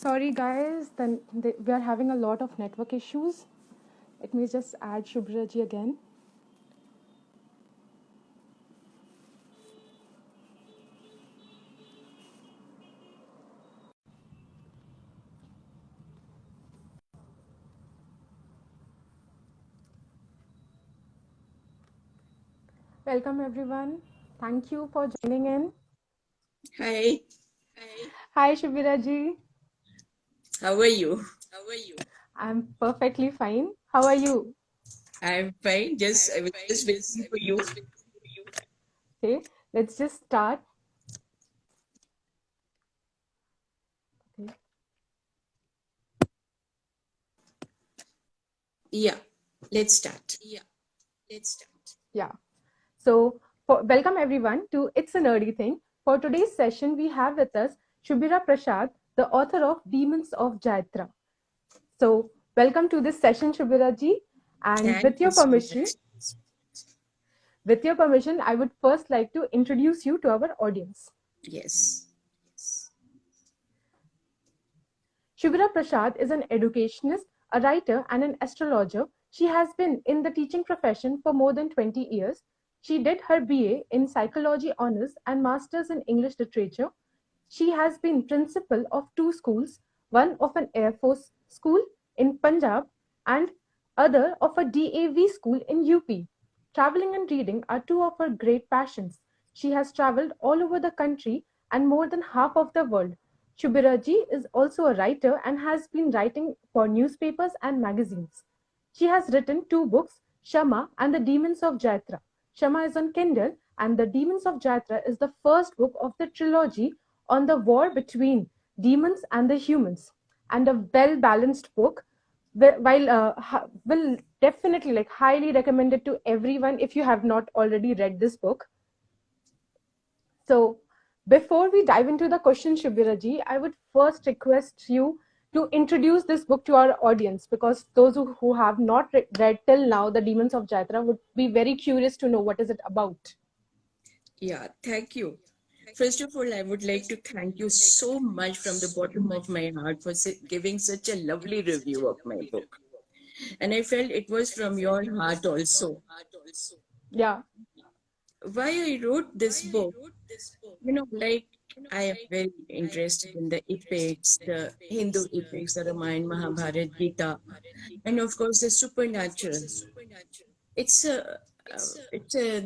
Sorry guys, we are having a lot of network issues. Let me just add Shubira ji again. Welcome everyone. Thank you for joining in. Hi, Hi Shubira ji. how are you? I'm perfectly fine. How are you? I'm fine. I was just waiting for you. Okay, let's just start. Okay. Yeah, let's start. Yeah. Welcome everyone to It's a Nerdy Thing. For today's session, we have with us Shubira Prasad, the author of Demons of Jaitraya. So, welcome to this session, Shubira ji. And Thank you so much. with your permission, I would first like to introduce you to our audience. Yes. Shubira Prasad is an educationist, a writer, and an astrologer. She has been in the teaching profession for more than 20 years. She did her BA in Psychology Honours and Masters in English Literature. She has been principal of two schools, one of an Air Force school in Punjab and other of a DAV school in UP. Traveling and reading are two of her great passions. She has traveled all over the country and more than half of the world. Shubiraji is also a writer and has been writing for newspapers and magazines. She has written two books, Shama and the Demons of Jaitraya. Shama is on Kindle, and The Demons of Jaitraya is the first book of the trilogy on the war between demons and the humans, and a well-balanced book. Will definitely like highly recommend it to everyone if you have not already read this book. So, before we dive into the question, Shubiraji, I would first request you to introduce this book to our audience because those who have not read till now The Demons of Jaitraya would be very curious to know what is it about. Yeah, thank you. First of all, I would like to thank you so much from the bottom of my heart for giving such a lovely review of my book. And I felt it was from your heart also. Yeah, Why I wrote this book, like I am very interested in the epics, the Hindu epics, the Ramayana, Mahabharata, Gita, and of course the supernatural. It's a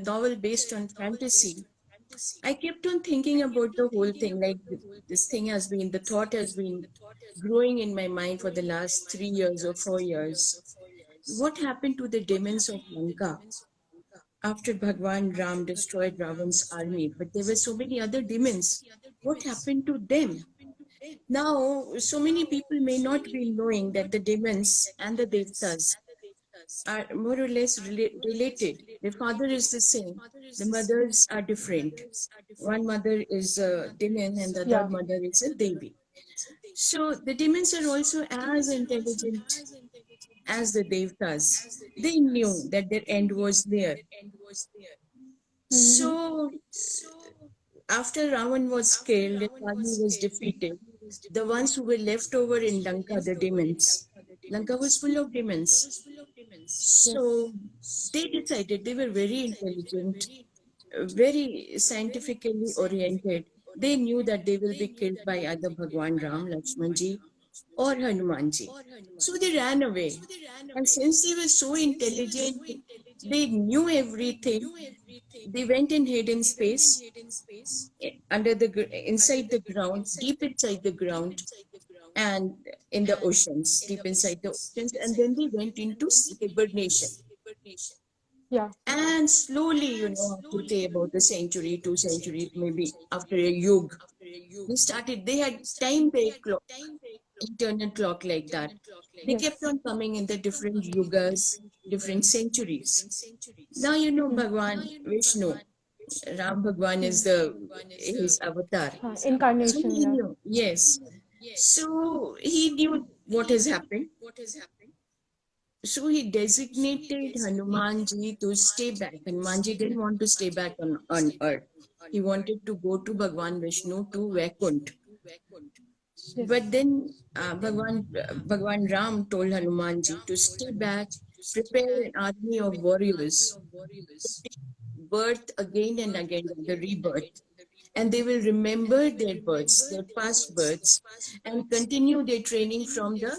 novel based on fantasy. I kept on thinking about the whole thing. Like this thing has been, the thought has been growing in my mind for the last 3 years or 4 years. What happened to the demons of Lanka after Bhagwan Ram destroyed Ravan's army? But there were so many other demons. What happened to them? Now, so many people may not be knowing that the demons and the devtas are more or less related. The father is the same. The mothers are different. One mother is a demon and the other yeah, mother is a devi. So the demons are also as intelligent as the devtas. They knew that their end was near. mm-hmm. So after Ravan was killed, his army was defeated. The ones who were left over in Lanka, the demons, Lanka was full of demons. Yes, So they decided, they were very intelligent, very scientifically oriented. They knew that they will be killed by either Bhagwan Ram, Lakshmanji, or Hanumanji. So they ran away. And since they were so intelligent, they knew everything. They went and hid in space, inside the ground, deep inside the ground, and in the oceans, deep inside the oceans, and then they went into hibernation. yeah, And slowly, after say about a century, 2 centuries, maybe after a yug, they had time their clock, internal clock like that. They kept yes. on coming in the different yugas, different centuries. Now, Bhagwan Vishnu, Ram Bhagwan is his avatar. So Incarnation, he yeah. knew, yes. So he knew what has happened. So he designated Hanumanji to stay back. Hanumanji didn't want to stay back on earth. He wanted to go to Bhagwan Vishnu to Vaikunt. But then Bhagwan Ram told Hanumanji to stay back, prepare an army of warriors, take birth again and again, the rebirth, and they will remember their births, their past births, and continue their training from the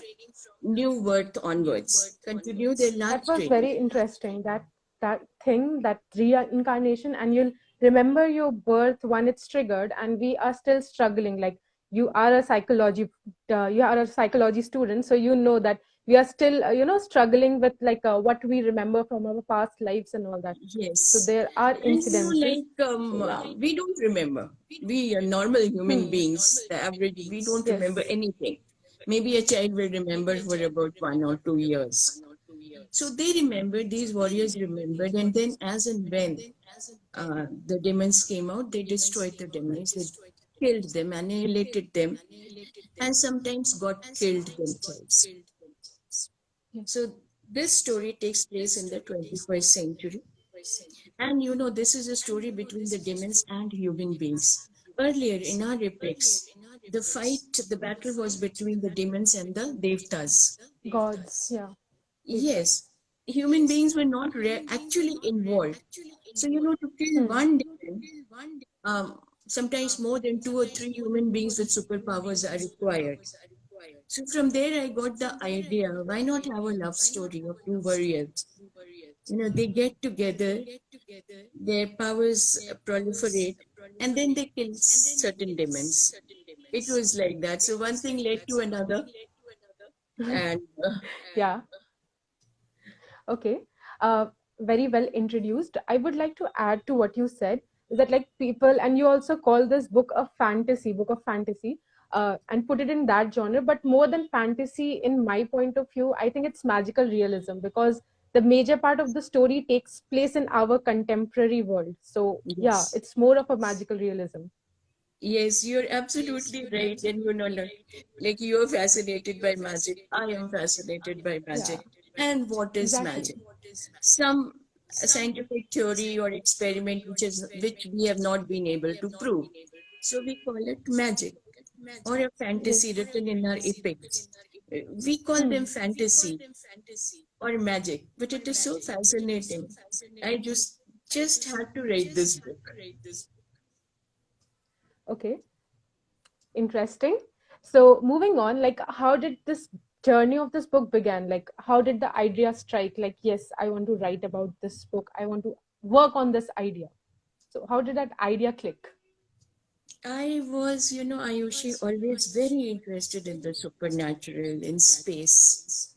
new birth onwards, continue their That last was training. very interesting. That thing, that reincarnation, and you'll remember your birth when it's triggered, and we are still struggling. Like you are a psychology student, so you know that we are still struggling with like what we remember from our past lives and all that. So Yes. there are And incidences. So yeah. we don't remember. We are normal human Hmm. beings, the average, we don't Yes. remember anything. Maybe a child will remember for about 1 or 2 years. So they remembered, these warriors remembered, and then as and when the demons came out, they destroyed the demons, they killed them, annihilated them, and sometimes got killed themselves. Yes. So this story takes place in the 21st century. And this is a story between the demons and human beings. Earlier in our epics, the battle was between the demons and the devtas. Gods. Yeah. Devtas. Yes, human beings were not actually involved. So, to kill Hmm. one demon, sometimes more than two or three human beings with superpowers are required. So, from there, I got the idea, why not have a love story of two warriors? They get together, their powers proliferate, and then they kill certain demons. It was like that. So one thing led to another, and Yeah. Okay. Uh, Very well introduced. I would like to add to what you said is that like people, and you also call this book a fantasy, book of fantasy, and put it in that genre. But more than fantasy, in my point of view, I think it's magical realism because the major part of the story takes place in our contemporary world. So yeah, yes, it's more of a magical realism. yes, you're absolutely right. And like you're fascinated by magic. I am fascinated by Yeah, magic. And what is exactly. magic? Some scientific theory or experiment which we have not been able to prove. So we call it magic or a fantasy Yes. written in our epics. We call them Hmm. fantasy or magic, but it is so fascinating. I just had to write this book. Okay. Interesting. So moving on, like how did this journey of this book began? Like how did the idea strike? Like, yes, I want to write about this book. I want to work on this idea. So how did that idea click? I was, Ayushi, always very interested in the supernatural, in space,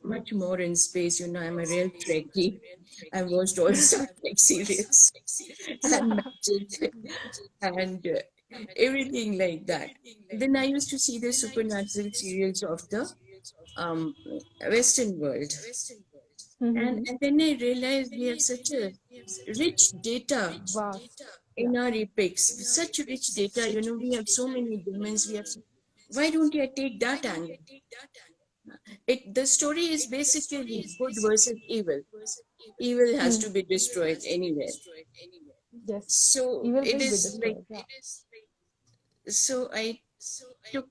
much more in space. I'm a real Trekkie. I watched all Star Trek series and Yeah. magic and everything like that. Then I used to see the supernatural serials of the um, Western world. Mm-hmm. And then I realized we have such a rich data Vast. Yeah. in our epics, such rich data. We have so many demons. Why don't you take that angle? The story is basically good versus evil. Evil has Hmm. to be destroyed anywhere. Yes. So Evil it will be is like destroyed. Yeah. so I took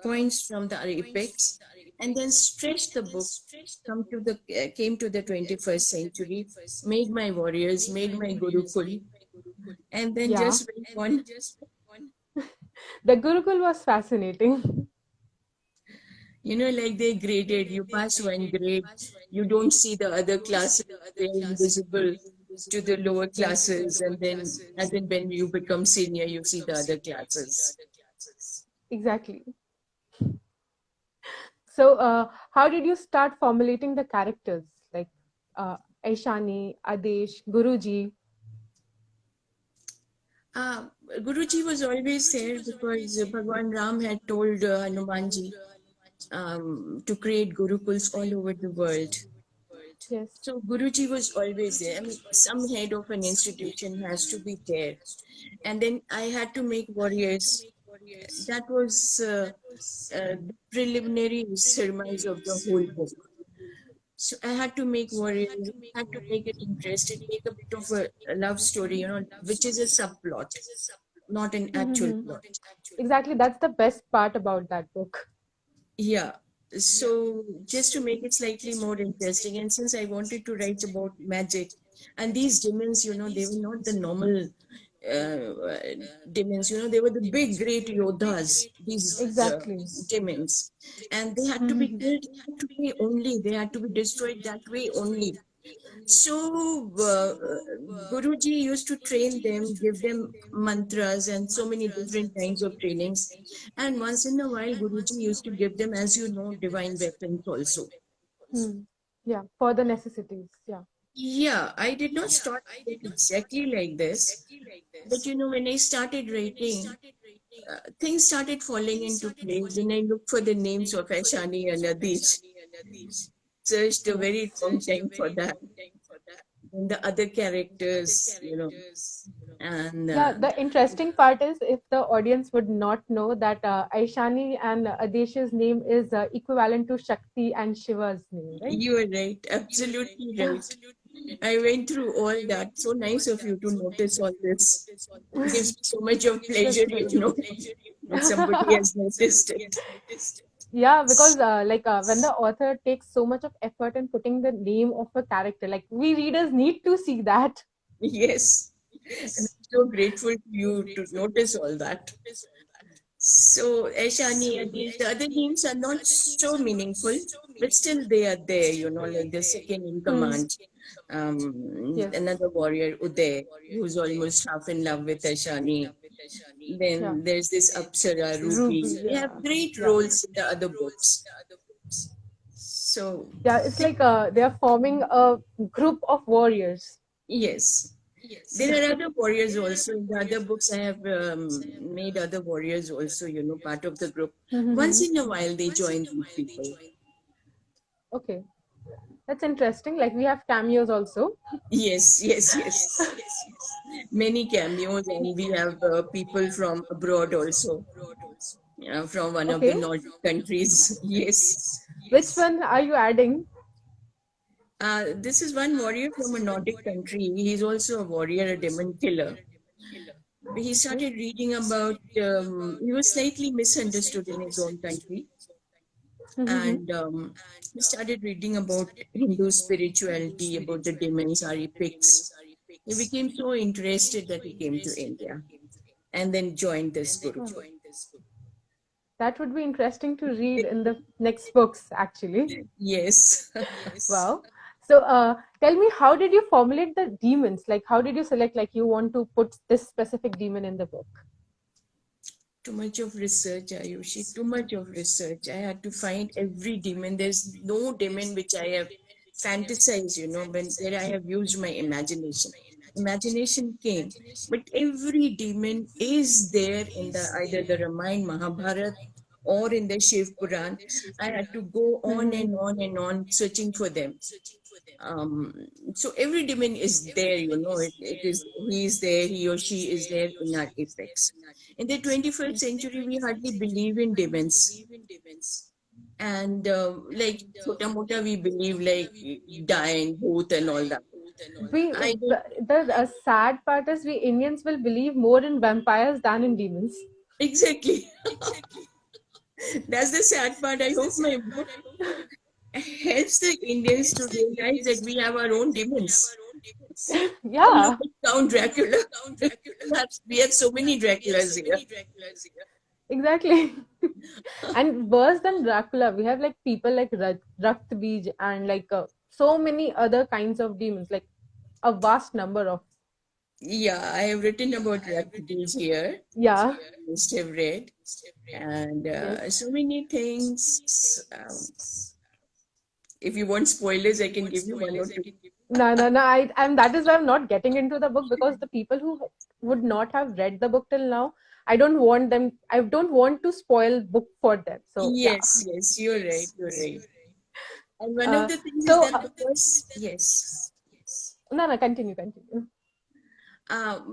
points from the epics and then stretched the book. Came to the 21st century, made my warriors, made my Gurukul, and then Yeah. just went on. The Gurukul was fascinating. Like they graded, you pass one grade, you don't see the other classes, they're invisible to the lower Yes. classes, and then when you become senior, you see the other classes. Exactly. So, how did you start formulating the characters like Aishani, Adesh, Guruji? Uh, Guruji was always there because Bhagwan Ram had told Hanumanji to create Gurukuls all over the world. Yes. So Guruji was always there. I mean, some head of an institution has to be there. And then I had to make warriors. That was the preliminary surmise of the whole book. So I had to make warriors, had to make it interesting, make a bit of a love story, which is a subplot. not an actual Mm-hmm. plot. Exactly, that's the best part about that book. Yeah. So just to make it slightly more interesting, and since I wanted to write about magic, and these demons, they were not the normal uh, demons, they were the big, great yodhas, these Exactly. demons. And they had to be killed that way only. They had to be destroyed that way only. So, Guruji used to train them, give them mantras and so many different kinds of trainings. And once in a while, Guruji used to give them, as you know, divine weapons also. Hmm. Yeah, for the necessities. Yeah. Yeah, I did not start the book exactly like this, but when I started writing, things started falling into place. Then I looked for the names of Ashani and Adish, searched a Yes. very long time for that. And the other characters, and Yeah, the interesting part is if the audience would not know that Aishani and Adesh's name is equivalent to Shakti and Shiva's name, right? you are right, absolutely right. I went through all that. So nice of you to notice all this. It gives me so much of pleasure, That's nice. when somebody has noticed it. Yeah, because when the author takes so much of effort in putting the name of a character, like we readers need to see that. Yes. And I'm so grateful to you to notice all that. So, Aishani, the other names are not so meaningful, but still they are there, like the second in Hmm. command. Yes. Another warrior, Uday, who's almost half in love with Aishani. Yeah. Then there's this Apsara, Ruby. Ruby. They have Yeah. great Yeah. roles in the other books. So, Yeah. It's like they are forming a group of warriors. yes. There are other warriors also. In the other books, I have made other warriors also, part of the group. Once in a while, they join these people. Okay. That's interesting. Like we have cameos also. Yes, yes, yes. Many cameos, and we have people from abroad also, from one of the Okay. Nordic countries. Yes. Which one are you adding? This is one warrior from a Nordic country. He's also a warrior, a demon killer. He Okay. started reading about, he was slightly misunderstood in his own country. And he started reading about Hindu spirituality, about the demons, our epics. He became so interested that he came to India and then joined this Gurukul. That would be interesting to read in the next books, actually. Yes. Wow. So, tell me, how did you formulate the demons? Like, how did you select, like, you want to put this specific demon in the book? Too much of research, Ayushi, too much of research. I had to find every demon. There's no demon which I have fantasized, when where I have used my imagination. Imagination came, but every demon is there in the either the Ramayana, Mahabharata, or in the Shiv Puran. I had to go on and on and on searching for them. um, so every demon is there, it is he is there, he or she is there in our apex. In the 21st century, we hardly believe in demons, and like chota mota we believe like dying, bhoot and all that. We I don't the sad part is we Indians will believe more in vampires than in demons. exactly. That's the sad part. I hope my book helps the Indians to realize that we have our own demons. Look Yeah, at Count Dracula. We have so many Draculas here. exactly. And worse than Dracula, we have like people like Rakt Bij and like so many other kinds of demons, like a vast number of. Yeah, I have written about refugees here, Yeah. you must have read, and Yes. so many things. If you want spoilers, I can give you one or two. No, no, no. And that is why I'm not getting into the book because the people who would not have read the book till now, I don't want them. I don't want to spoil book for them. So yeah. Yes, yes, you're right, you're right. And one of Uh, the things is so that yes, no, no. Continue, continue.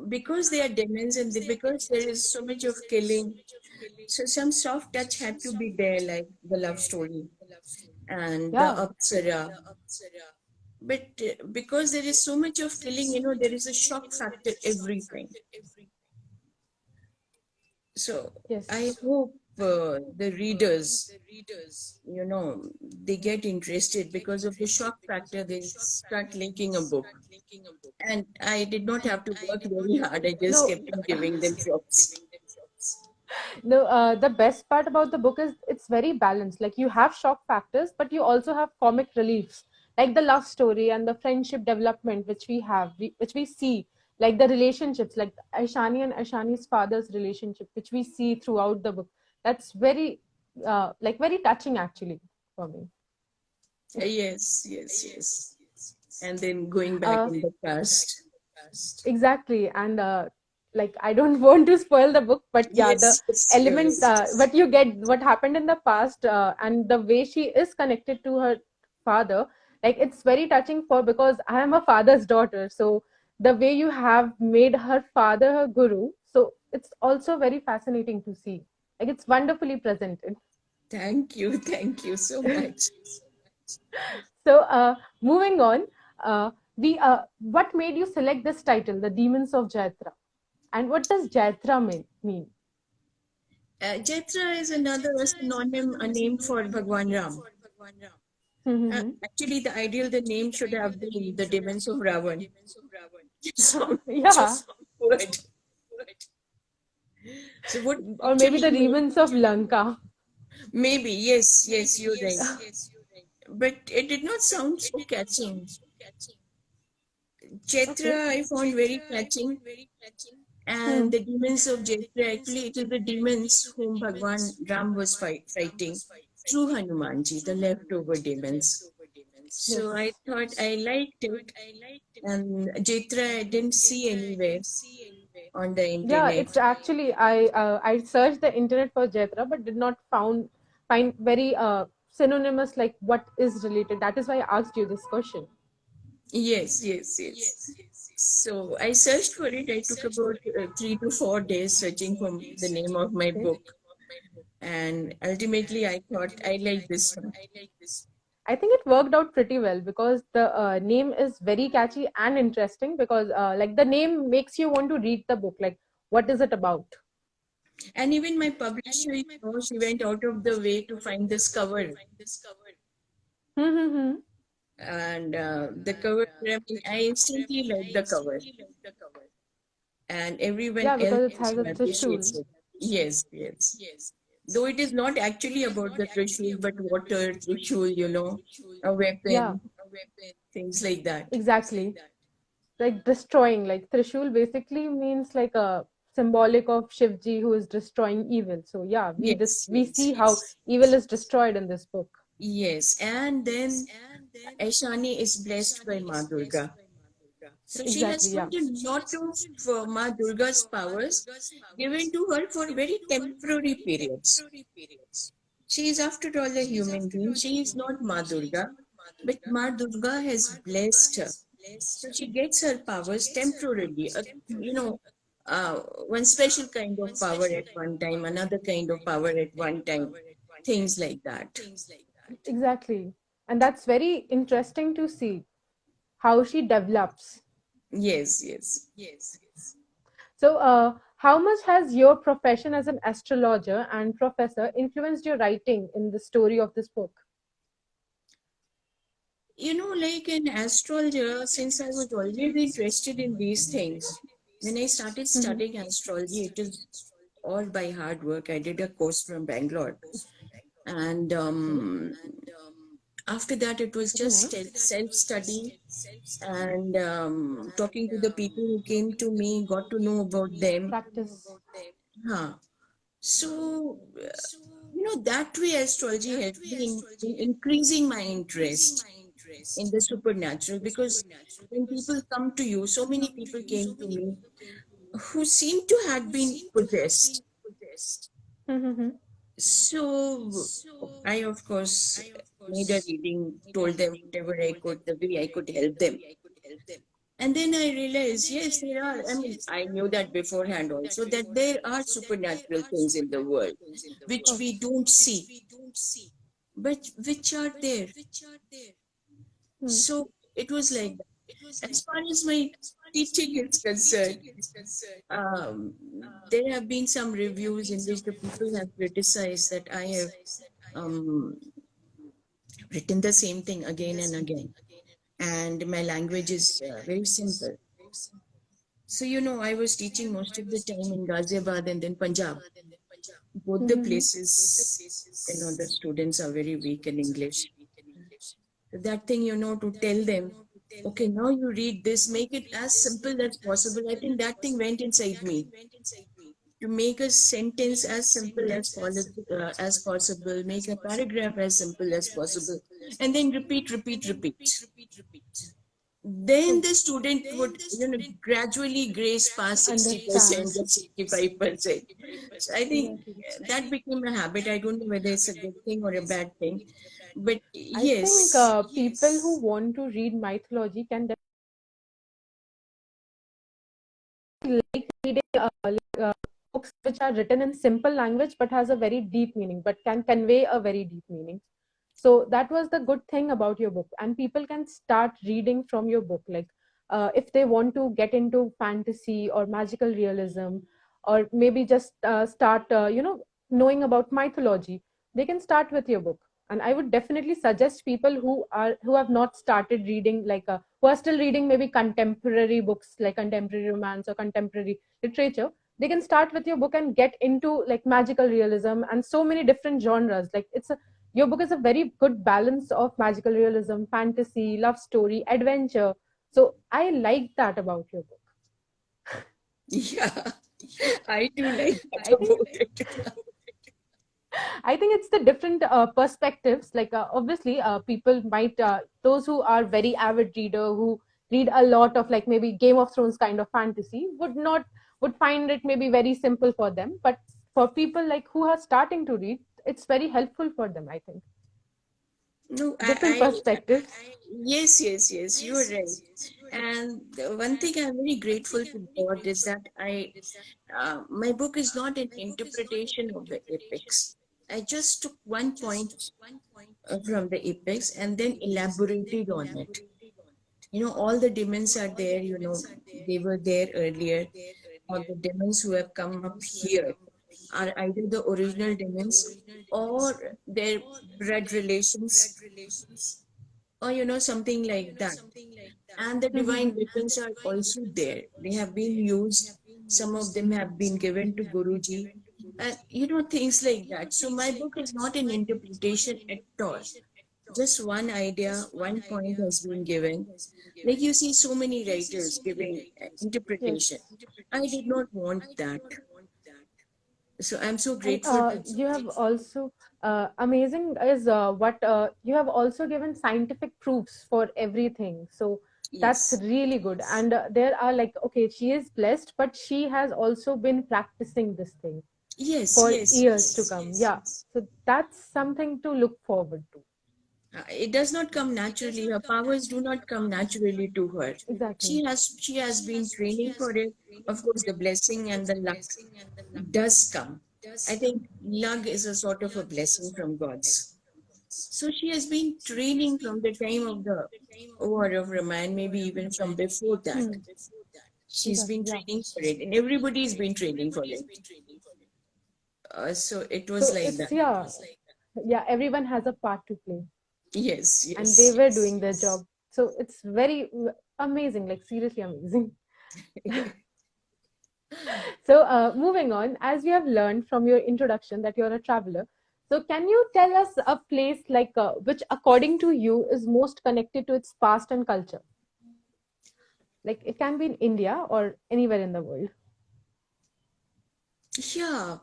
because they are demons and because there is so much of killing, so some soft touch had to be there, like the love story and the Yeah. Apsara. But because there is so much of killing, there is a shock factor every time. So I Yes. hope the readers, they get interested because of the shock factor. They start liking a book. And I did not have to work very hard. I just No, kept on giving them shocks. no, the best part about the book is it's very balanced. Like you have shock factors, but you also have comic reliefs, like the love story and the friendship development, which we have, which we see, like the relationships, like Aishani and Aishani's father's relationship, which we see throughout the book. That's very, like very touching actually for me. Yes, yes, yes. And then going back Uh, in the past. exactly, and like I don't want to spoil the book, but yeah, the Yes, yes, element yes. what you get, what happened in the past, and the way she is connected to her father, like it's very touching for, because I am a father's daughter, so the way you have made her father her guru, so it's also very fascinating to see, like it's wonderfully presented. Thank you so much. So moving on, we what made you select this title, The Demons of Jaitra? And what does Jaitra mean? Jaitra is another synonym, a name for Bhagwan Ram. Actually, the name should have been the demons of Ravan. So, Yeah, good. So what or maybe actually the demons of Lanka. maybe, yes, yes, you're right. But it did not sound so catching. Okay. Chaitra I found very catching, and Hmm. the demons of Jaitra, actually, it is the demons whom Bhagwan Ram was fighting through Hanumanji, the leftover demons. So I Yes. thought I liked it, and Jaitra I didn't see anywhere on the Yeah, internet. it's actually I searched the internet for Jaitra, but did not find very synonymous like what is related. That is why I asked you this question. Yes, yes, yes. So I searched for it. I took about 3 to 4 days searching for the name of my Okay. book. And ultimately, I thought I like this one. I think it worked out pretty well because the name is very catchy and interesting because like the name makes you want to read the book. Like, what is it about? And even my publisher, she went out of the way to find this cover. Hmm. And the cover, I mean, I instantly liked the cover. And everyone Yeah, else because it has a appreciates Trishul. it. Yes, yes. Though it is not actually about the Trishul, but water, Trishul, a Yeah, weapon, things like that. exactly. Like destroying, like Trishul basically means like a symbolic of Shivji who is destroying evil. So yeah, Yes, we yes, see how yes. evil is destroyed in this book. Yes, and then Aishani is blessed by Ma Durga. So she has Exactly, yeah. got a lot of Ma Durga's powers given to her for very temporary periods. She is, after all, a human being. She is not Ma Durga, but Ma Durga has blessed her. So she gets her powers temporarily. Uh, one special kind of power at one time, another kind of power at one time, things like that. Exactly. And that's very interesting to see how she develops. Yes, yes. So, how much has your profession as an astrologer and professor influenced your writing in the story of this book? Like an astrologer, since I was always interested in these things, when I started Mhm. studying astrology, it is all by hard work. I did a course from Bangalore. And Okay. after that, it was Very just nice. self study and talking to the people who came to me, got to know about them. Practice. Huh. So, that way astrology helped me in increasing my interest in the supernatural, because when people come to you, so many people came to me who seemed to have been possessed. Mhm. So I, of course, made a reading, told them whatever I could, the way I could help them. And then I realized, yes, there are, I mean, I knew that beforehand also, that there are supernatural things in the world which Okay. we don't see, but which are there. Hmm. So it was like that. As far as my teaching is concerned, um, there have been some reviews in which the people have criticized that I have um, written the same thing again and again, and my language is very simple. So, I was teaching most of the time in Ghaziabad and then Punjab. Both the Mm-hmm. places, the students are very weak in English. So that thing, to tell them, okay, now you read this, make it as simple as possible. I think that thing went inside me to make a sentence as simple as possible, make a paragraph as simple as possible, and then repeat, repeat, repeat. Then True. the student would, gradually grace past Understand. 60% or 65%. So I think Exactly. that became a habit. I don't know whether it's a good thing or a bad thing, but I think yes, people who want to read mythology can like reading books which are written in simple language but has a very deep meaning, but can convey a very deep meaning. So that was the good thing about your book, and people can start reading from your book, like if they want to get into fantasy or magical realism, or maybe just start knowing about mythology, they can start with your book. And I would definitely suggest people who have not started reading, like who are still reading maybe contemporary books, like contemporary romance or contemporary literature, they can start with your book and get into like magical realism and so many different genres. Like your book is a very good balance of magical realism, fantasy, love story, adventure. So I like that about your book. yeah, I do like that I think about it. I think it's the different perspectives. Like obviously, people might those who are very avid reader who read a lot of like maybe Game of Thrones kind of fantasy would find it maybe very simple for them. But for people like who are starting to read, it's very helpful for them. I think No, different perspectives. yes, yes, yes, you are right. And the one thing I'm very grateful to God is that my book is not an interpretation of the epics. I just took one point from the epics and then elaborated on it. All the demons are there, they were there earlier. All the demons who have come up here are either the original demons or their blood relations, or something like that. And the divine Mhm. weapons are also there. They have been used. Some of them have been given to Guruji, and things like that. So my book is not an interpretation at all. Just one idea, one point has been given. Like you see so many writers giving interpretation. Yes. I did not want that. So I'm so And grateful to. you have also amazing is what you have also given scientific proofs for everything. So that's Yes. really good. And there are like, okay, she is blessed, but she has also been practicing this thing Yes, for yes, years to yes. come. Yeah. So that's something to look forward to. It does not come naturally. Her powers do not come naturally to her. Exactly. She has been training for it. Of course, the blessing and the luck does come. I think luck is a sort of a blessing from God's. So she has been training from the time of the War of Ramayana, maybe even from before that. Hmm. She's been Exactly. Yeah. training for it, and everybody's been training for it. So it was So like it's that. yeah, yeah. Everyone has a part to play, Yes, and they yes. were doing their job. So it's very amazing, like seriously amazing. So moving on, as you have learned from your introduction that you're a traveler, so can you tell us a place like which according to you is most connected to its past and culture? Like it can be in India or anywhere in the world. Yeah.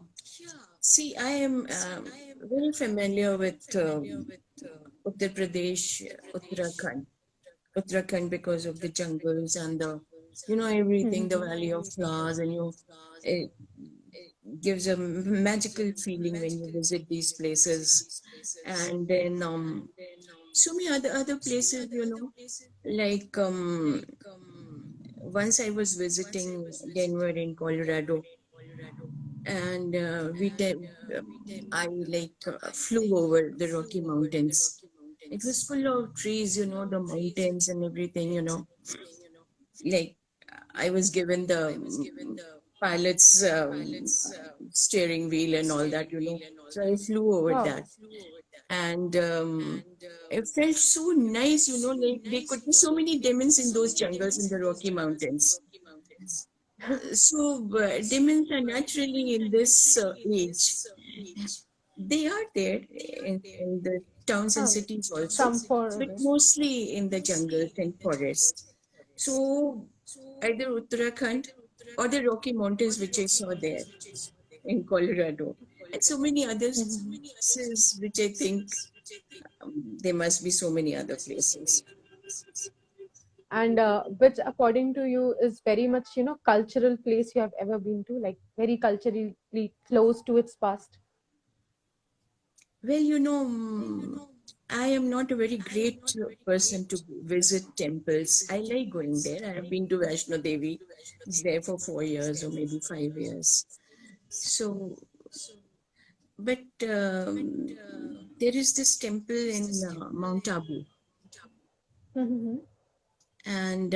See, I am very familiar with Uttar Pradesh, Uttarakhand. Uttarakhand because of the jungles and everything, the valley of flowers, and it gives a magical feeling when you visit these places. And then so many other places, like once I was visiting Denver in Colorado, and I like flew over the Rocky Mountains. It was full of trees, the mountains and everything, like I was given the pilot's steering wheel and all that, you know. So I flew over Wow. that, and it felt so nice, you know. Like there could be so many demons in those jungles in the Rocky Mountains. So demons are naturally in this age. They are there in the towns and Oh, cities also, some for but this. mostly in the jungles and forests. So either Uttarakhand or the Rocky Mountains, which I saw there in Colorado, and so many others places which I think there must be so many other places. And which, according to you, is very much, cultural place you have ever been to, like very culturally close to its past? Well, you know, I am not a very great person to visit temples. I like going there. I have been to Vaishno Devi. It's there for 4 years or maybe 5 years. So, but there is this temple in Mount Abu, Mm-hmm. and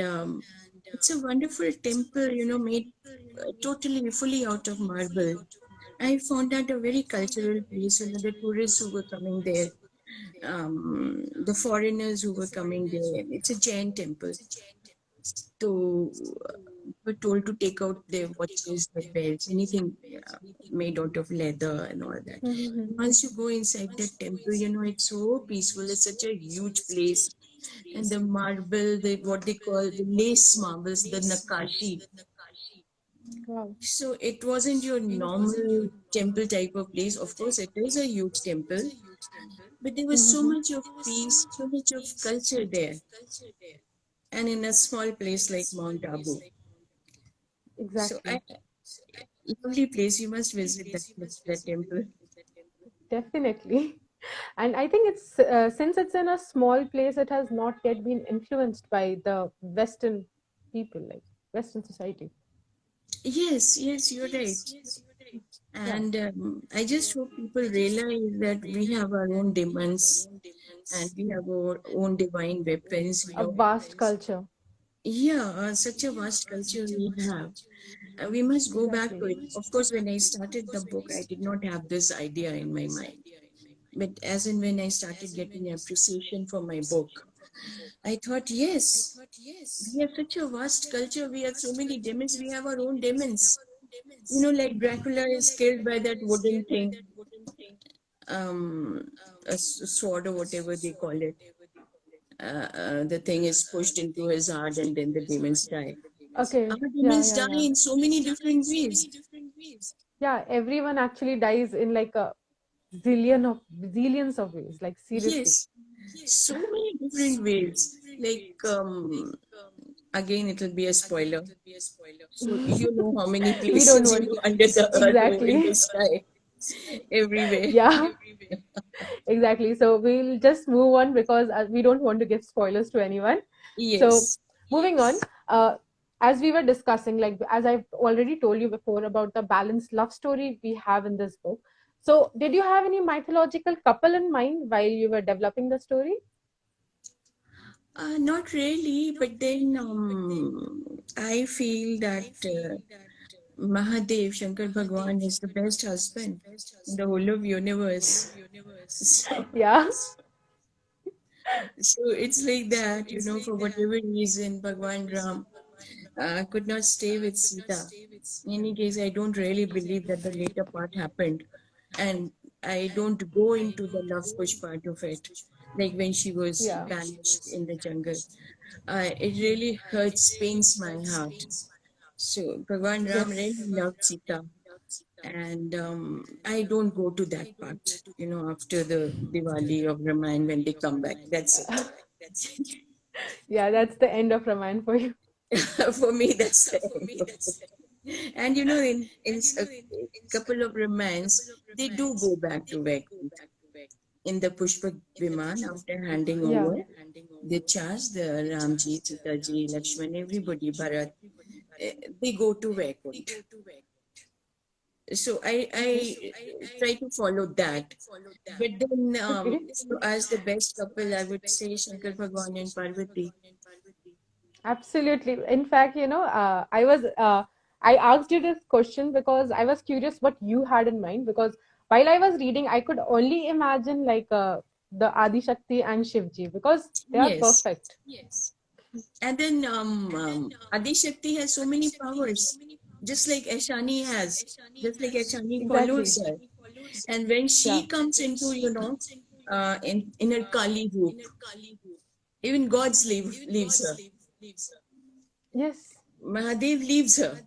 it's a wonderful temple, you know, made totally fully out of marble. I found that a very cultural place. You know, the tourists who were coming there, the foreigners who were coming there. It's a Jain temple. So were told to take out their watches, their belts, anything made out of leather and all that. Mm-hmm. Once you go inside that temple, you know, it's so peaceful. It's such a huge place. And the marble, the what they call the lace marbles, the nakashi. Wow. So it wasn't your normal temple type of place. Of course, it is a huge temple, but there was so Mm-hmm. much of peace, so much of culture there, and in a small place like Mount Abu. So, Exactly. lovely place. You must visit that temple. Definitely. And I think it's since it's in a small place, it has not yet been influenced by the Western people, like Western society. Yes, yes, you're right. Yeah, And I just hope people realize that we have our own demons and we have our own divine weapons. You a know, vast culture. yeah, such a vast culture we have. We must go back Exactly. to it. Of course, when I started the book, I did not have this idea in my mind. But as and when I started getting appreciation for my book, I thought, yes, we have such a vast culture. We have so many demons. We have our own demons. You know, like Dracula is killed by that wooden thing, um, sword or whatever they call it. The thing is pushed into his heart, and then the demons die. Okay. Our Yeah, demons yeah, die yeah. in so many different ways. Yeah, everyone actually dies in like a zillions of ways, like seriously. Yes, so many different ways. Like, again, it'll be a spoiler. So you know how many We don't places, you want. know, under the earth or in Exactly. the sky, everywhere. Yeah, exactly. So we'll just move on because we don't want to give spoilers to anyone. So Yes. moving on, as we were discussing, like as I've already told you before about the balanced love story we have in this book. So did you have any mythological couple in mind while you were developing the story? Not really, but then I feel that Mahadev, Shankar Bhagwan, is the best husband in the whole of universe. So, Yeah. so it's like that, you know, for whatever reason, Bhagwan Ram could not stay with Sita. In any case, I don't really believe that the later part happened. And I don't go into the love push part of it, like when she was Yeah. banished in the jungle. It really hurts, pains my heart. So Bhagwan Ram really Yes. loved Sita, and I don't go to that part. You know, after the Diwali of Ramayana when they come back, that's it. Yeah, that's the end of Ramayana for you. For me, that's the end of it. And you know, in a couple of Ramayans, they do go back to Vaikunt in the Pushpa Viman after handing Yeah. over the charge, the Ramji, Sitaji, Lakshman, everybody, Bharat, they go to Vaikunt. So I try to follow that. But then, Okay. so as the best couple, I would say Shankar Bhagwan and Parvati. Absolutely. In fact, I asked you this question because I was curious what you had in mind. Because while I was reading, I could only imagine the Adi Shakti and Shivji because they are Yes. perfect. And then Adi Shakti has so many powers, just like Ashani has, just like Ashani Exactly. follows her. And when Yeah. she comes into, in her Kali roop, even gods leaves her. Yes. Mahadev leaves her.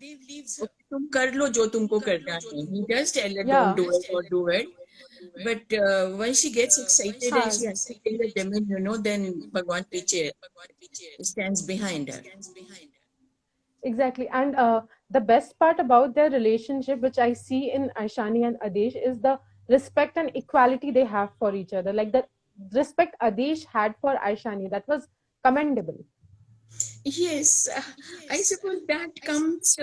Okay, तुम कर लो जो तुमको करना है. He does tell her don't Yeah. do it or do it. But when she gets excited and Huh. she has to kill a demon, then Bhagwan Piche stands behind her. Exactly. And the best part about their relationship, which I see in Aishani and Adesh, is the respect and equality they have for each other. Like the respect Adesh had for Aishani, that was commendable. Yes, I suppose that comes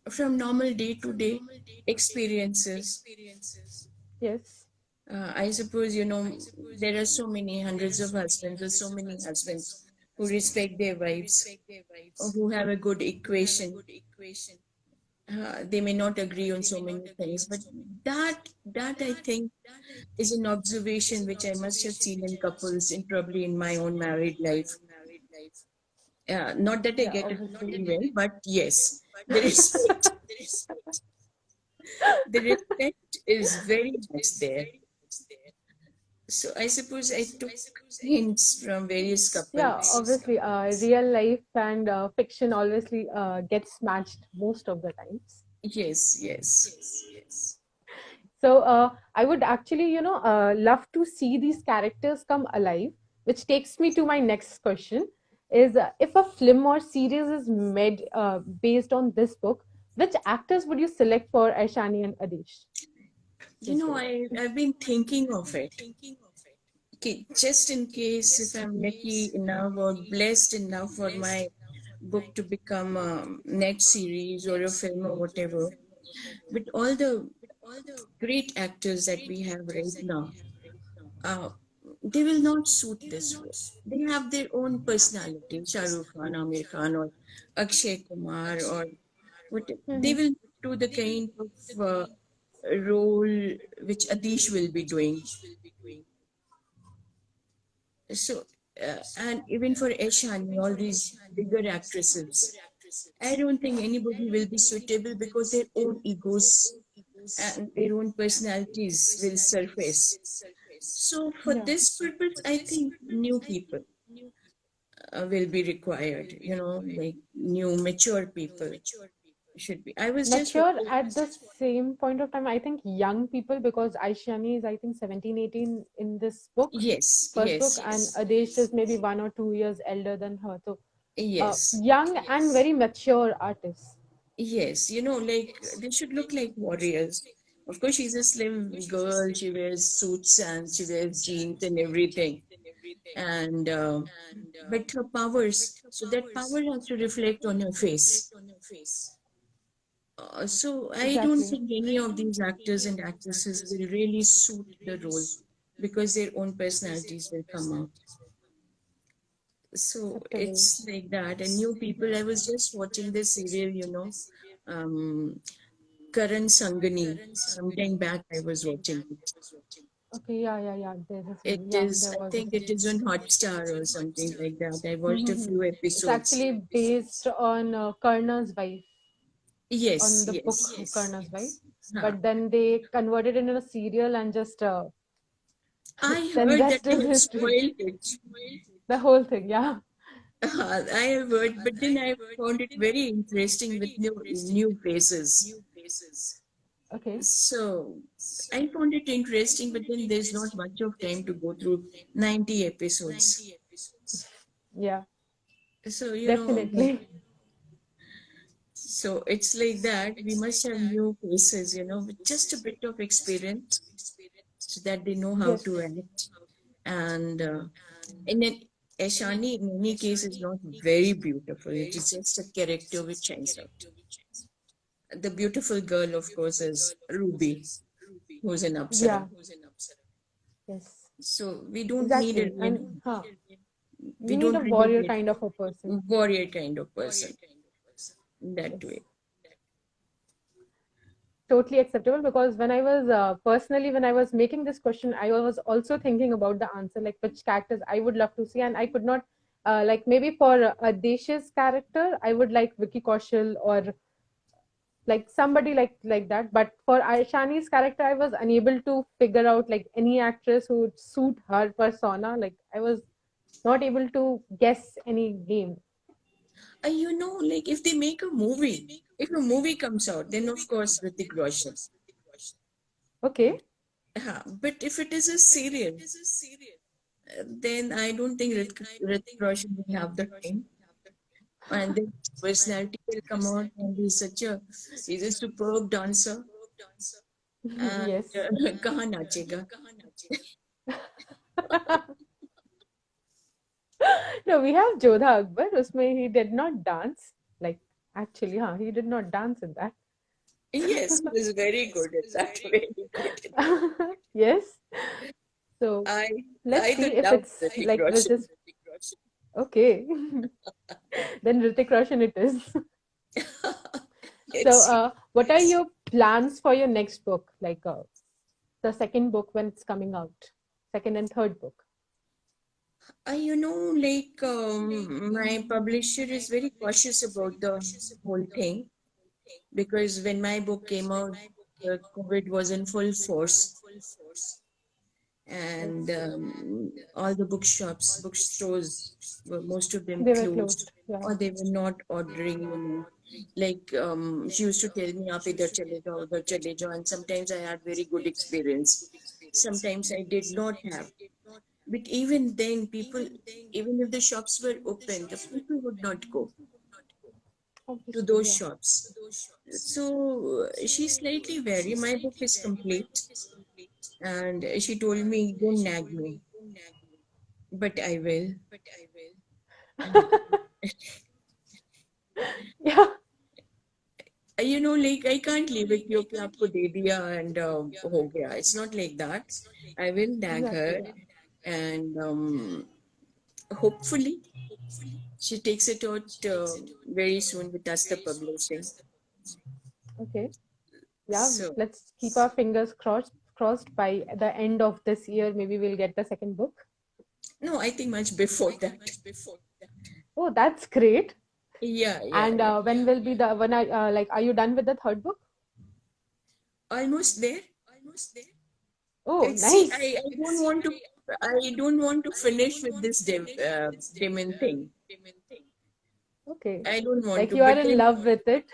from normal day-to-day experiences. Yes. I suppose, there are so many hundreds of husbands, or so many husbands who respect their wives, or who have a good equation. They may not agree on so many things, but that I think is an observation which I must have seen in couples, in probably in my own married life. Not that I Yeah, get it obviously. very well, but yes, the respect, the respect is very much there. So I suppose I took hints from various Yeah, couples. obviously, real life and fiction obviously gets matched most of the times. Yes, yes. So I would actually, love to see these characters come alive, which takes me to my next question: is if a film or series is made based on this book, which actors would you select for Aishani and Adish this role? I've been thinking of it. Okay, just in case if I'm lucky enough or blessed enough for my book to become a net series or a film or whatever, with all the great actors that we have right now, uh, they will not suit this role. They have their own personality, Shah Rukh Khan, Amir Khan, or Akshay Kumar, or what they Mhm. will do the kind of role which Adish will be doing. So, and even for Eshani, all these bigger actresses, I don't think anybody will be suitable because their own egos and their own personalities will surface. So, for Yeah. this purpose, I think new people will be required, like new mature people should be. I was just Mature watching, at the same point of time, I think young people, because Aishani is, I think, 17, 18 in this book, yes, first book, yes, and yes, Adesh is maybe 1 or 2 years elder than her. So, yes. young and very mature artists. Yes, like they should look like warriors. Of course, she's a slim girl. She wears suits and she wears jeans and everything. And but her powers, so that power has to reflect on her face. So I don't Exactly. think any of these actors and actresses will really suit the role because their own personalities will come out. So Acceptable. it's like that. And new people, I was just watching this serial, um, Karan Sangani. Sometime back, I was watching it. Okay, yeah, yeah, yeah. There's a It scene. Yeah, is, there I was a think it scene. is on Hotstar or something like that. I watched a Mhm. few It's episodes. actually based on Karna's wife, on Yes, the book yes. Karna's wife. Huh. But then they converted it into a serial and just I then heard that rest they is have history. spoiled it. The whole thing, yeah. I have heard, but then I found it very interesting with new faces. Okay. So I found it interesting, but then there's not much of time to go through 90 episodes. Yeah, So, definitely. so it's like that. We must have new faces, with just a bit of experience so that they know how Yes, to act. And then Eshani, in any case, is not very beautiful. It is just a character which shines out. The beautiful girl, of course, is Ruby, who's an yeah, Apsara. yes, So we don't need a exactly. real, And huh. We You need don't a really warrior get kind of a person. warrior kind of person that Yes. way. Totally acceptable, because when I was personally, when I was making this question, I was also thinking about the answer, like which characters I would love to see, and I could not, like maybe for a Desh's character, I would like Vicky Kaushal or like somebody like that. But for Aishani's character, I was unable to figure out like any actress who would suit her persona. Like I was not able to guess any name. Like if they make a movie, if a movie comes out, then of course Hrithik Roshan. Okay. But if it is a serial, then I don't think Hrithik Roshan will have the time, and then his personality will come out, and he's a superb dancer, and Yes. कहाँ नाचेगा? No, we have Jodha Akbar. Usme he did not dance. Like actually, he did not dance in that. Yes, he was very good at that. Very good at that. Yes. So I let's I see do if love it's Hrithik like with Roshan. this. Okay. Then Ritik Roshan it is. So, It's what are your plans for your next book? Like the second book when it's coming out, second and third book. like my publisher is very cautious about the whole thing because when my book came out, the COVID was in full force, and Yes, all the bookshops, bookstores, were most of them they were closed, closed. Yeah. or they were not ordering. And like she used to tell me, "आप इधर चले जाओ, उधर चले जाओ," and sometimes I had very good experience. Sometimes I did not have. But even then, even if the shops were open, the people would not go to Obviously, those yeah. shops. So she's slightly wary. My book is complete, and she told me, "Don't nag me," but I will. Yeah, Like I can't leave it कि आपको दे दिया and हो गया. It's not like that. I will nag exactly. her, Yeah. and hopefully she takes it out very soon with us, the publishing. Okay. Yeah. So Let's keep our fingers crossed. Crossed by the end of this year, maybe we'll get the second book. no, I think much before that. Oh, that's great. Yeah, yeah, And yeah. when will be the when I like? Are you done with the third book? Almost there. Oh, See, nice. I don't want to finish with this demon thing. Okay. I don't want Like to, you are but in then love with it.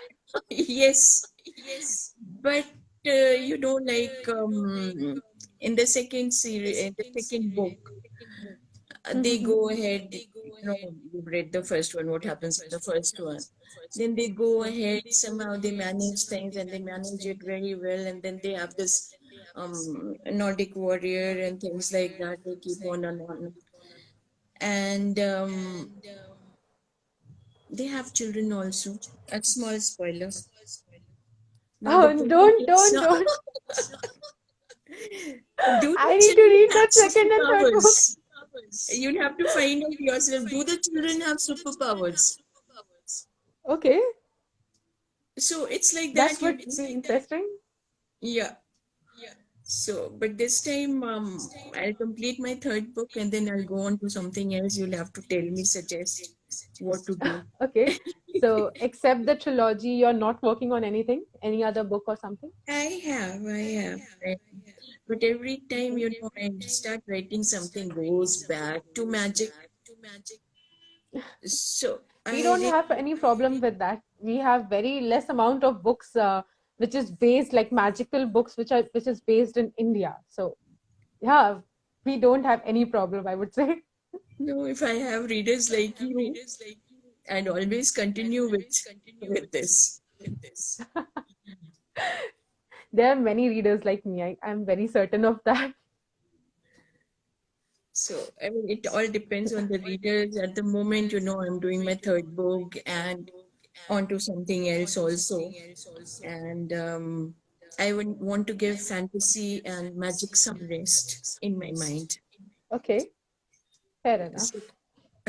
yes, but like in the second series, in the second book, they go ahead. You've read the first one. What happens in the first one? Then they go Yes. ahead. Somehow they manage things and they manage it very well. And then they have this Nordic warrior and things like that. They keep on and on. And they have children also. A small spoiler. Now the Oh, point don't, is, don't, don't. do the I need to children read have that second and third book. superpowers? You'd have to find out yourself. Do the children have superpowers? Okay, So it's like that that, would be interesting. yeah. So, but this time, I'll complete my third book and then I'll go on to something else. You'll have to tell me, suggest what to do. Okay, so except the trilogy, you're not working on anything, any other book or something? I have. But every time, I start writing something goes back to magic. So We I don't read, have any problem with that. We have very less amount of books which is based like magical books which is based in India. So yeah, we don't have any problem, I would say. if I have readers like you, and always continue with this. There are many readers like me. I'm very certain of that. So, I mean, it all depends on the readers. At the moment, I'm doing my third book and onto something else also. And I would want to give fantasy and magic some rest in my mind. Okay, fair So, enough.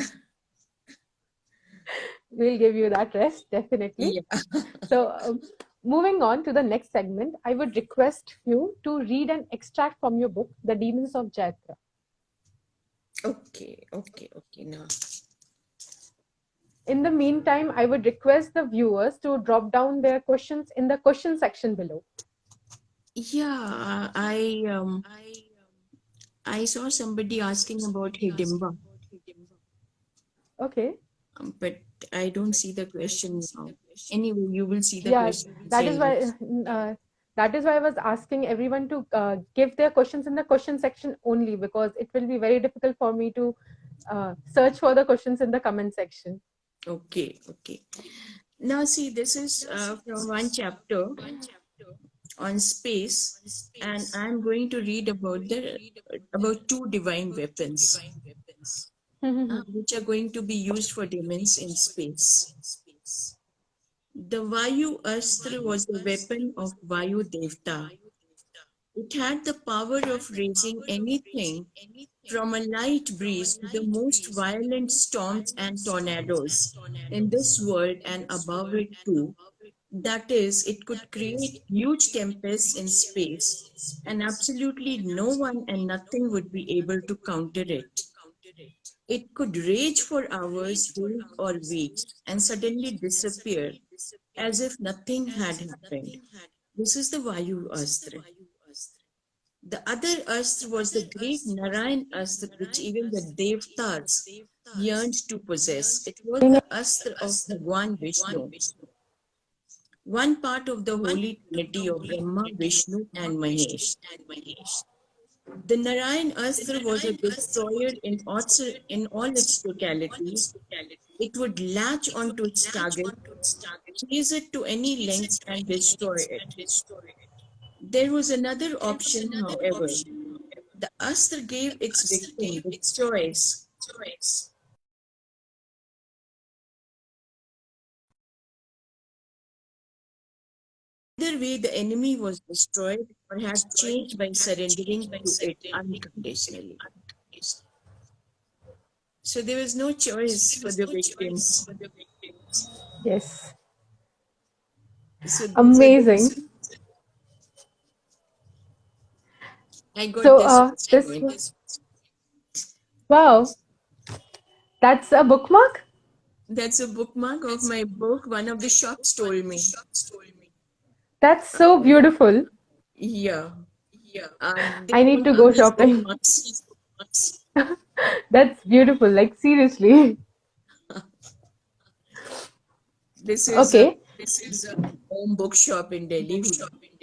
We'll give you that rest, definitely. Yeah. So, moving on to the next segment, I would request you to read an extract from your book, The Demons of Jaitraya. Okay. Now, In the meantime, I would request the viewers to drop down their questions in the question section below. yeah, I saw somebody asking about Hidimba, Okay. but I don't see the question now. Anyway, you will see the Yeah, question and that tell is me. why uh, that is why I was asking everyone to give their questions in the question section only, because it will be very difficult for me to search for the questions in the comment section. Okay. Now, see, this is from one chapter on space, and I'm going to read about two divine weapons, which are going to be used for demons in space. The Vayu Astra was the weapon of Vayu Devta. It had the power of raising anything from a light breeze to the most violent storms and tornadoes in this world and above it too. That is, it could create huge tempests in space, and absolutely no one and nothing would be able to counter it. It could rage for hours, days, or weeks, and suddenly disappear as if nothing had happened. This is the Vayu Astra. The other Astra was the great Narayan Astra, which even the Devtas yearned to possess. It was the Astra of Bhagwan Vishnu, one part of the holy trinity of Brahma, Vishnu, and Mahesh. The Narayan Astra was a destroyer in all its totality. It would latch onto its target, chase it to any lengths, and destroy it. There was another option, however. The Astra gave its victim the choice. Either way, the enemy was destroyed or had changed by surrendering to it unconditionally. So there was no choice for the victims. Yes. So these are the Amazing. I got So, this this, assignment. wow, that's a bookmark? That's a bookmark of my book. One of the shops told me. That's so Um, beautiful. yeah, they I need don't to have go these shopping. bookmarks. That's beautiful, like seriously. This is a Okay, home bookshop in Delhi who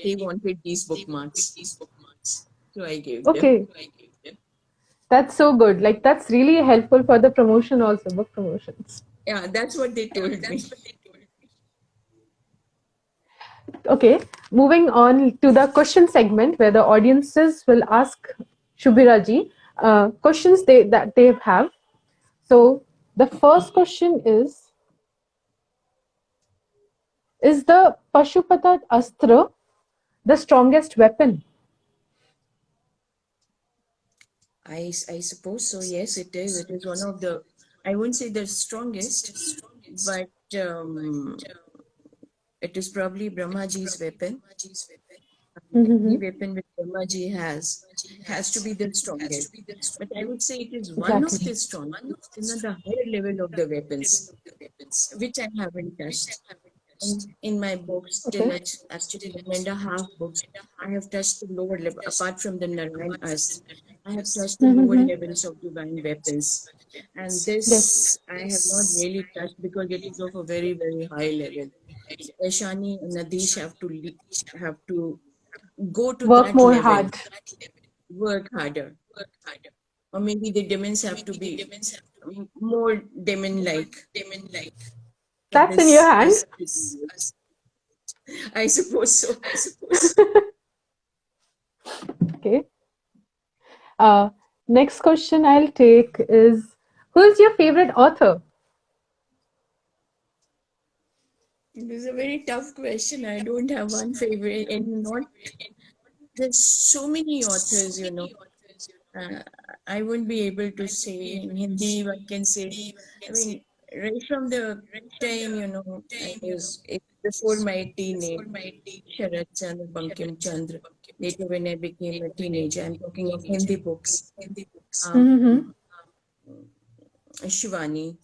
they wanted these bookmarks, so I gave them. okay. That's so good. Like, that's really helpful for the promotion, also, book promotions. Yeah, that's what they told me. Okay, moving on to the question segment where the audiences will ask Shubira ji questions that they have. So, the first question is the Pashupata Astra the strongest weapon? I suppose so. Yes, it is. It is one of the, I wouldn't say the strongest, but it is probably Brahmaji's weapon. Any Mm-hmm. weapon which Brahmaji has to be the strongest. But I would say it is one of Exactly. the strongest. It's another higher level of the weapons, which I haven't touched. In my books, Okay. till actually 1.5 books, I have touched the lower level, apart from the Narayan Astra. I have touched the lower Mm-hmm. levels of divine weapons. And Yes. this I have not really touched because it is of a very, very high level. So Aishani and Nadish have to go to Work that more level, hard. work harder. Or maybe the demons have to be more demon-like for That's in your this hand. us to be used. I suppose so. Okay. Uh, Next question I'll take is, who is your favorite author? It is a very tough question. I don't have one favorite, and not there's so many authors. Uh, I wouldn't be able to say in Hindi. One can say, I mean, right from the time, I was before my teenage, Sharat Chandra, Bankim Chandra. Later, when I became a teenager, I'm talking of Hindi books. Um, Mm-hmm. Shivani,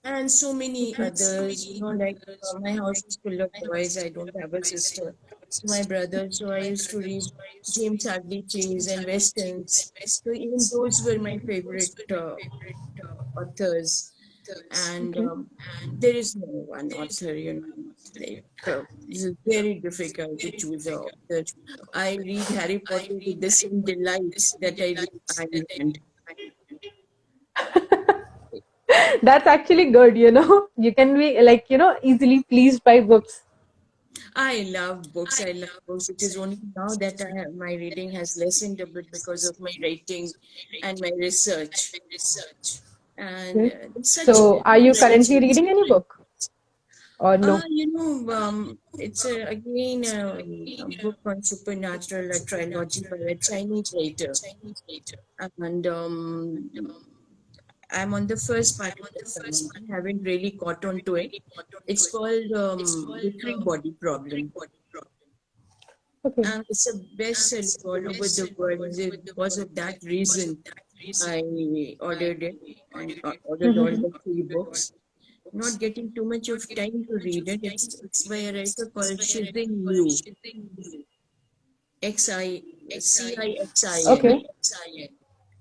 and so many others, like my house is full of boys. I don't have a sister. So my brother, so I used to read James Hadley Chase and Westerns. So even those were my favorite authors. And Okay. there is no one author, like this is very difficult to choose a author. I read Harry Potter with the same delight that I read Ayn Rand. That's actually good, you know. You can be like, easily pleased by books. I love books. I love books. It is only now that my reading has lessened a bit because of my writing and my research. And Okay. there's such So, are you currently legends. reading any book or no? It's again a book on supernatural, a trilogy by a Chinese writer. And I'm on the first part of the time. I haven't really caught on to it. It's called The Three Body Problem. Okay. And it's a bestseller all over the world. And because of that reason, I ordered it and ordered all Mm-hmm. the three books. Not getting too much of time to read it. It's by a writer called Shizing Liu, Cixin, Okay.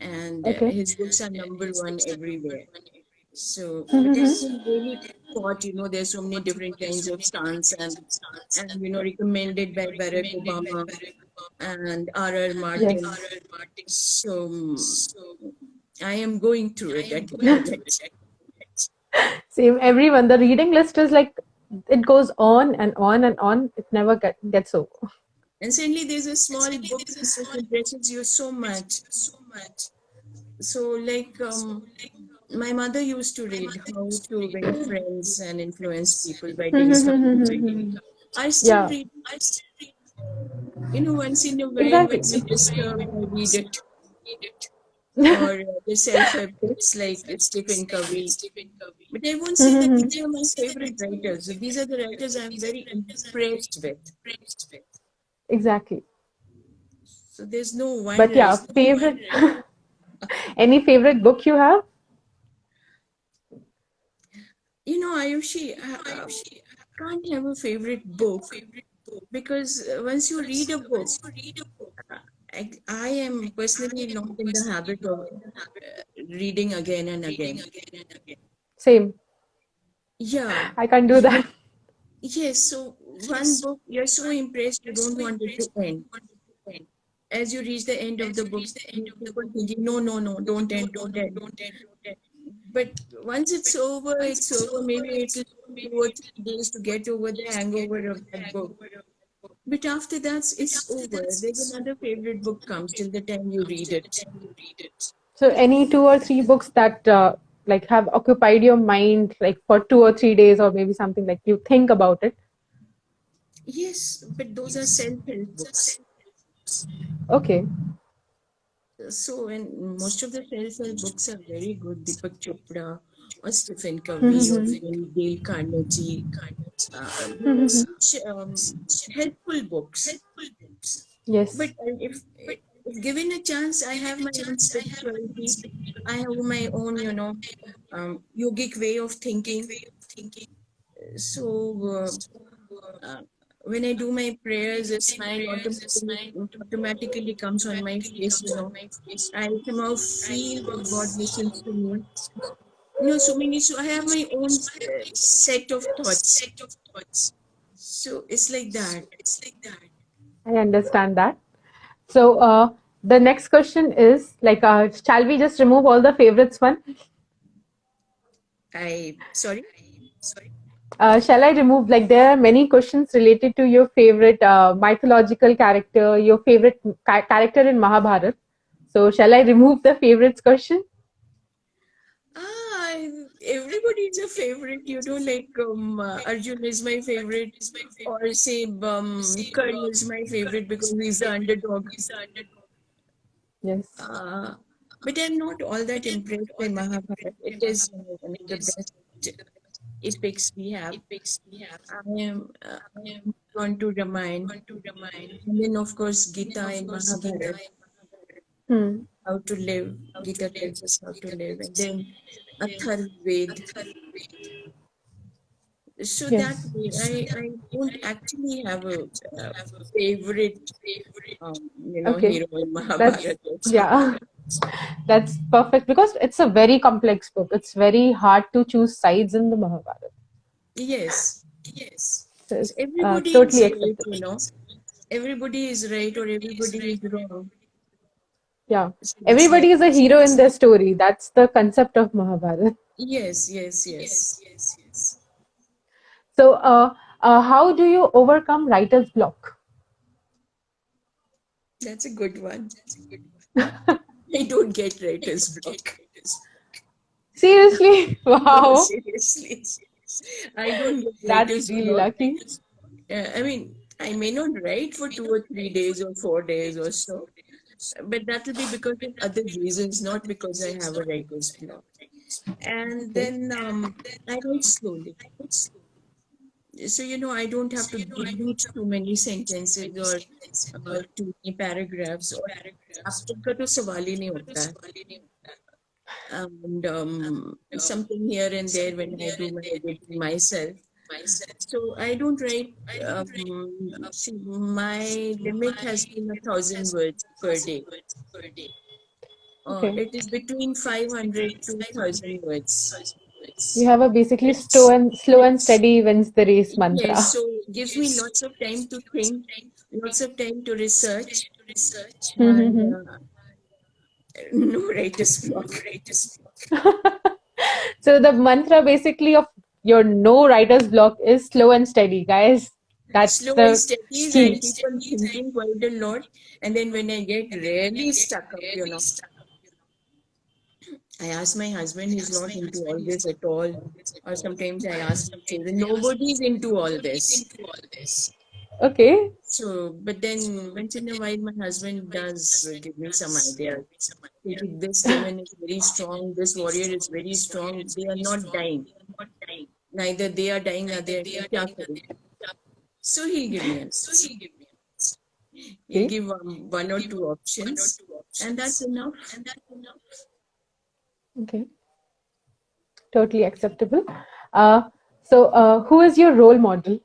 and Okay. his books are number one everywhere. So, but I Mm-hmm. haven't really thought, there's so many different kinds of stance and recommended by Barack Obama and R.R. Yes. Martin. So I am going through it at the moment. Same, everyone. The reading list is like it goes on and on and on. It never gets over. And suddenly there's a small book that impresses you so much. So, like, my mother used to read How to Win Friends and Influence People by Dale Carnegie. I still Yeah, read, once in a while exactly. when I'm disturbed, I read it. Or the self-help books like Stephen Covey. But I won't say that these are my favorite writers. These are the writers I'm very impressed with. Exactly. So there's no one But yeah, writer. favorite. Any favorite book you have? Ayushi, can't have a favorite book because once you read a book, I am personally not in the habit of reading again and again. Same. Yeah, I can't do you, that. yes. So one book, you're so impressed, you don't want it to end. As you reach the end of the book, you keep on thinking, no, no, no, don't end, don't end. But once it's over. Maybe it'll take 2 or 3 days to get over the hangover of that book. But after that, it's over. There's another favorite book comes till the time you read it. So, any two or three books that like have occupied your mind like for 2 or 3 days, or maybe something like you think about it. Yes, but those are self-help books. Okay. So, and most of the self-help books are very good. Deepak Chopra or Stephen Covey or Mm-hmm. even Dale Carnegie. They are such helpful books. But Yes. if given a chance, I have my own spirituality. I have my own, yogic way of thinking. So uh, when I do my prayers, a smile automatically comes on my face. I somehow feel that God listens to me. So many. So I have my own set of thoughts. So it's like that. I understand that. So, the next question is like, shall we just remove all the favorites one? I sorry. Shall I remove, like, there are many questions related to your favorite mythological character, your favorite character in Mahabharata. So, shall I remove the favorites question? Everybody is a favorite. Like Arjun is my favorite, or say Karn is my favorite because he's the underdog. Yes. Uh, But I'm not all that impressed by Mahabharata. It is one of the best epics we have. I am drawn to Ramayana, and then of course Gita and Mahabharata, Hmm. how to live. Gita tells us how to live, and then Atharvaved. So that Yes. way, I don't actually have a favorite, Okay. hero in That's Mahabharata. So yeah. That's perfect because it's a very complex book. It's very hard to choose sides in the Mahabharata. yes, So so it's everybody is totally right, acceptable. everybody is right or everybody is wrong. Yeah. So this Everybody is a happens. hero in their story. That's the concept of Mahabharata. Yes, yes, yes. So, how do you overcome writer's block? That's a good one. I don't get writer's block. Seriously? No, Wow. seriously. I don't get That's writer's really block. lucky. I mean, I may not write for 2 or 3 days or 4 days or so, but that will be because of other reasons, not because I have a writer's block. And Okay. then I write slowly. So, I don't have to delete too many sentences or too many paragraphs. और after का तो सवाल ही नहीं उठता है. And something here and there when I do my editing myself. So I don't write. See, my limit has been 1,000 words per day. Okay. It is between 500 to 1,000 words. You have a basically It's slow and steady wins the race yes, mantra. so gives me lots of time to think, lots of time to research, and Mhm. no writer's block. So the mantra basically of your no writer's block is slow and steady, guys. That's Slow and the steady is I key. keep on thinking quite a lot, and then when I get really stuck up, I ask my husband, he's not into all this at all. Or sometimes I ask my children, nobody's into all this. Okay. So, but then once in a while, my husband does give me some ideas. This demon is very strong, this warrior is very strong, they are not dying. Neither they are dying, nor they are dying. Kya kare? So he'll give me an answer. He'll Okay. give one or two options, and that's enough. Okay. Totally acceptable. Uh, so, who is your role model?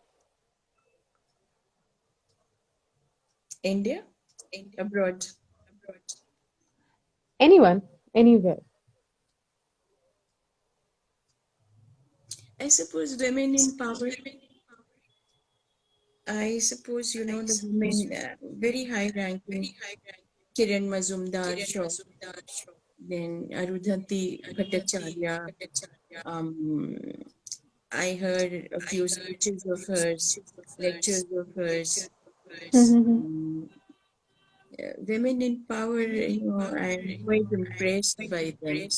India, abroad. Anyone, anywhere. I suppose women in power. I suppose the women very high ranking Kiran Mazumdar Shaw, then Arundhati Bhattacharya. Um, I heard a few speeches of hers, lectures of hers. Mhm. Um, Women in power, I'm quite impressed by them.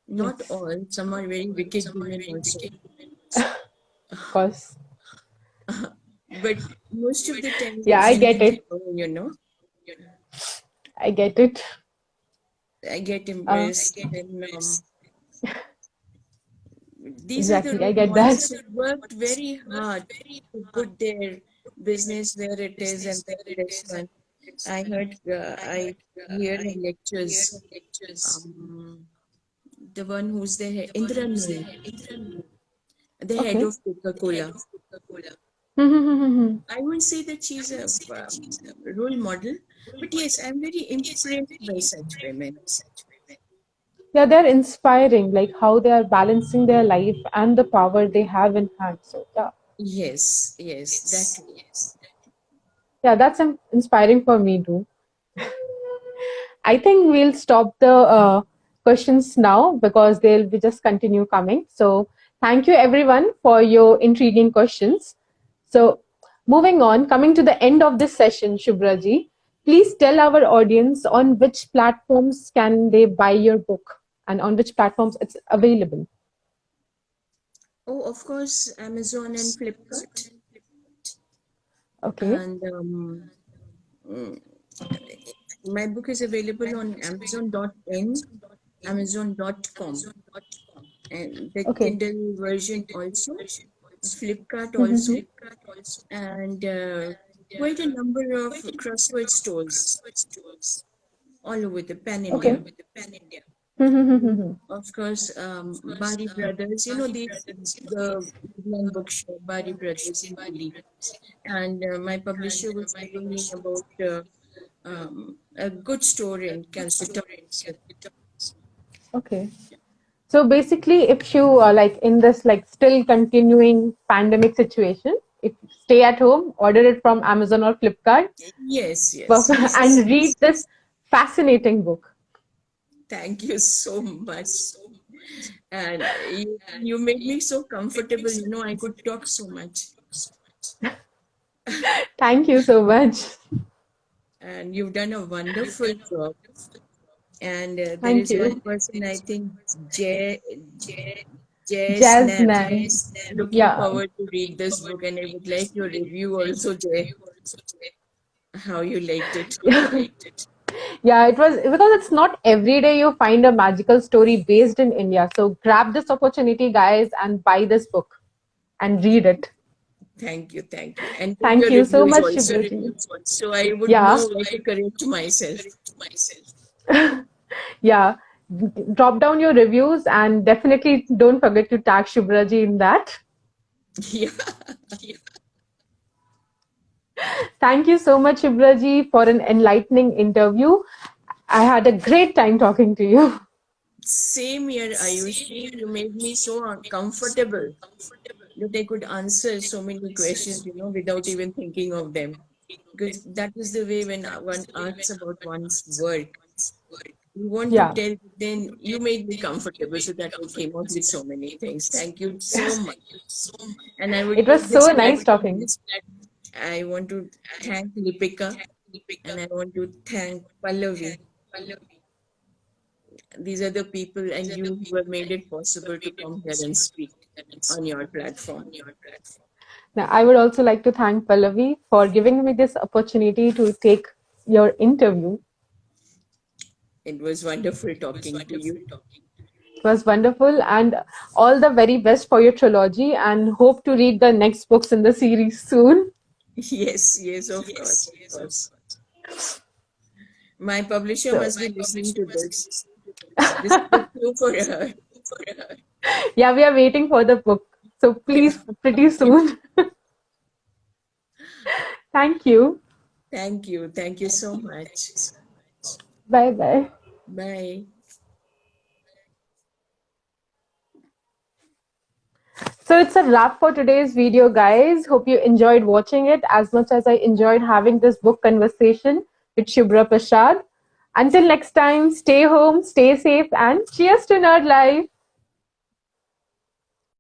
Not Yes, all, some are very wicked women also. of course. But most of the time, Yeah, I women get in it. power, I get it. I get Uh, impressed. Then these are the exactly, I role get that. models who worked very hard to put their business where it is, and then this one. I hear her lectures. Um, the one who's Indra Nooyi, the head Okay. of Coca-Cola. Mhm. I won't say that she's a role model, but yes, I'm very impressed by such women. Yeah, they're inspiring, like how they are balancing their life and the power they have in hand. So, yeah, Yes, yes, that way. yeah, that's inspiring for me too. I think we'll stop the questions now because they'll be just continue coming. So thank you everyone for your intriguing questions. So moving on, coming to the end of this session, Shubraji, please tell our audience on which platforms can they buy your book and on which platforms it's available. Oh, of course, Amazon and Flipkart. Okay. And mm, My book is available on Amazon.in, Amazon.com, and the Okay. Kindle version also, Flipkart Mhm. also, and quite a number of crossword stores all over the pan Okay. India. Mhm. Of course, Bari Brothers, the Woodland bookshop, Bari Brothers in Delhi. And my publisher was telling me about a good store in Calcutta also. Okay. So basically, if you are like in this like still continuing pandemic situation, if stay at home, order it from Amazon or Flipkart, Yes, yes, and yes. read this fascinating book. Thank you so much. And you made me so comfortable, I could talk so much. Thank you so much. And you've done a wonderful job. And there Thank is one you. person, I think, Jay, Jay Jazz Snap, man. looking Yeah. forward to read this book. And I would like your review also, Jay, how you liked it. Yeah, it was because it's not every day you find a magical story based in India. So grab this opportunity, guys, and buy this book and read it. Thank you, thank you. And give Thank your you so reviews much, also, Shibraji. so I would Yeah, know where to correct myself. yeah. Drop down your reviews and definitely don't forget to tag Shibraji in that. Yeah, Thank you so much, Shibraji, for an enlightening interview. I had a great time talking to you. same here, Ayushi. You made me so comfortable that I could answer so many questions, without even thinking of them. Because that is the way when one asks about one's work, you want to Yeah, tell, then you made me comfortable so that I came out with so many things. Thank you so much. And I would it was take this so nice platform. talking. I want to thank Lipika and I want to thank Pallavi. These are the people and you who have made it possible to come here and speak on your platform. Now, I would also like to thank Pallavi for giving me this opportunity to take your interview. It was wonderful talking to you. It was wonderful and all the very best for your trilogy and hope to read the next books in the series soon. Yes, yes, of course, of course. My publisher So, must be listening to this. This is the cue for her. yeah, we are waiting for the book. So, please, pretty soon. Thank you. Thank you. Thank you so much. Bye bye. Bye. So, it's a wrap for today's video, guys. Hope you enjoyed watching it as much as I enjoyed having this book conversation with Shubira Prasad. Until next time, stay home, stay safe, and cheers to nerd life.